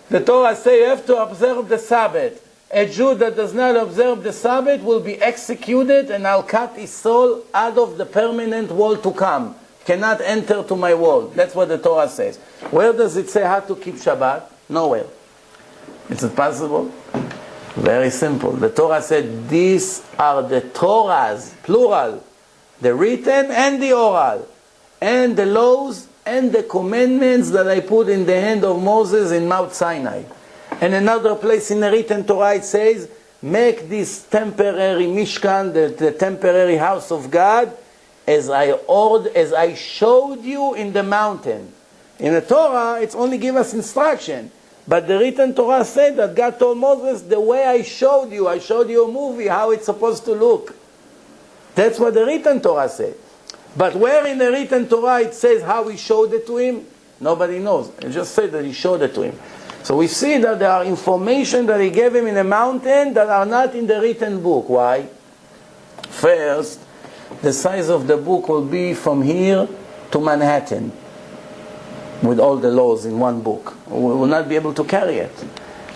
The Torah says you have to observe the Sabbath. A Jew that does not observe the Sabbath will be executed, and I'll cut his soul out of the permanent world to come. Cannot enter to my world. That's what the Torah says. Where does it say how to keep Shabbat? Nowhere. Is it possible? Very simple. The Torah said these are the Torahs, plural, the written and the oral, and the laws and the commandments that I put in the hand of Moses in Mount Sinai. And another place in the written Torah it says, make this temporary Mishkan, the temporary house of God, as I showed you in the mountain. In the Torah, it's only give us instruction. But the written Torah said that God told Moses, the way I showed you a movie, how it's supposed to look. That's what the written Torah said. But where in the written Torah it says how he showed it to him, nobody knows. It just said that he showed it to him. So we see that there are information that he gave him in a mountain that are not in the written book. Why? First, the size of the book will be from here to Manhattan, with all the laws in one book. We will not be able to carry it.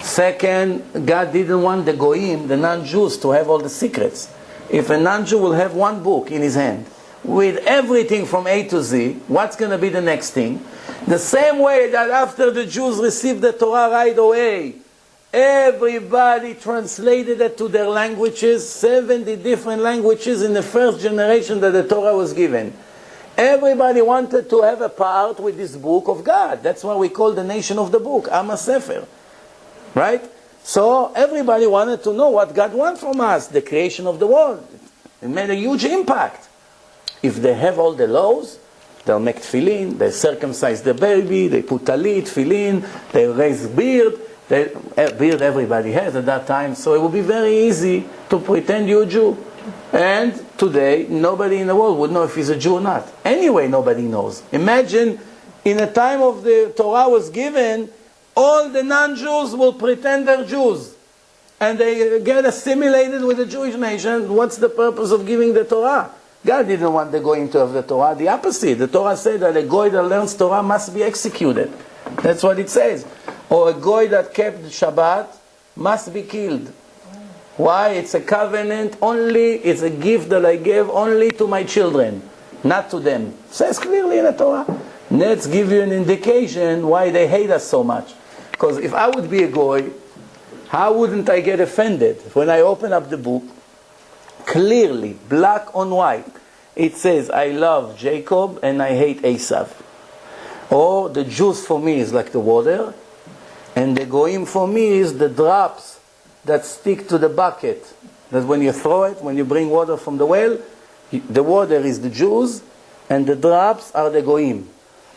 Second, God didn't want the Goyim, the non-Jews, to have all the secrets. If a non-Jew will have one book in his hand, with everything from A to Z, what's going to be the next thing? The same way that after the Jews received the Torah right away, everybody translated it to their languages, 70 different languages in the first generation that the Torah was given. Everybody wanted to have a part with this book of God. That's why we call the nation of the book, Am HaSefer. Right? So everybody wanted to know what God wants from us, the creation of the world. It made a huge impact. If they have all the laws, they'll make tefillin, they circumcise the baby, they put talit, tefillin, they raise beard. Beard everybody has at that time, so it would be very easy to pretend you're a Jew. And today, nobody in the world would know if he's a Jew or not. Anyway, nobody knows. Imagine, in the time of the Torah was given, all the non-Jews will pretend they're Jews. And they get assimilated with the Jewish nation. What's the purpose of giving the Torah? God didn't want the Goyim to have the Torah. The opposite. The Torah said that a Goy that learns Torah must be executed. That's what it says. Or a Goy that kept Shabbat must be killed. Why? It's a covenant only, it's a gift that I gave only to my children, not to them. It says clearly in the Torah. Let's give you an indication why they hate us so much. Because if I would be a Goy, how wouldn't I get offended? When I open up the book, clearly, black on white, it says, I love Jacob and I hate Esau. Or the juice for me is like the water, and the Goyim for me is the drops that stick to the bucket. That when you throw it, when you bring water from the well, the water is the Jews, and the drops are the Goyim.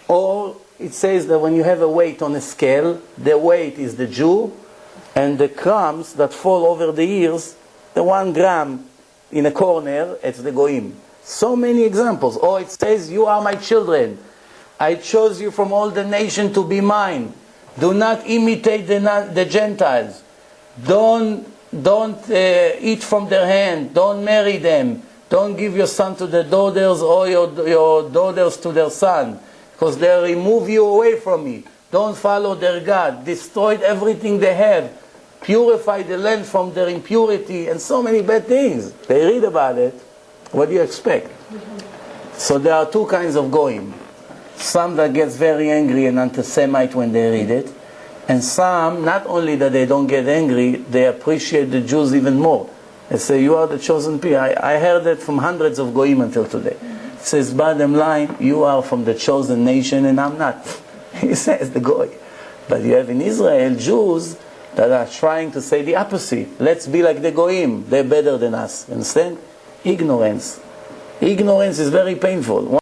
Or it says that when you have a weight on a scale, the weight is the Jew, and the crumbs that fall over the ears, the 1 gram in a corner, it's the Goyim. So many examples. Or it says, you are my children. I chose you from all the nation to be mine. Do not imitate the Gentiles. Don't eat from their hand. Don't marry them. Don't give your son to their daughters or your daughters to their son, because they'll remove you away from me. Don't follow their God. Destroy everything they have. Purify the land from their impurity, and so many bad things. They read about it. What do you expect? So there are two kinds of goyim. Some that gets very angry and anti-Semite when they read it, and some, not only that they don't get angry, they appreciate the Jews even more. They say, you are the chosen people. I heard that from hundreds of goyim until today. It says, bottom line, you are from the chosen nation and I'm not. He says, the goy. But you have in Israel Jews that are trying to say the opposite. Let's be like the goyim. They're better than us. Understand? Ignorance. Ignorance is very painful.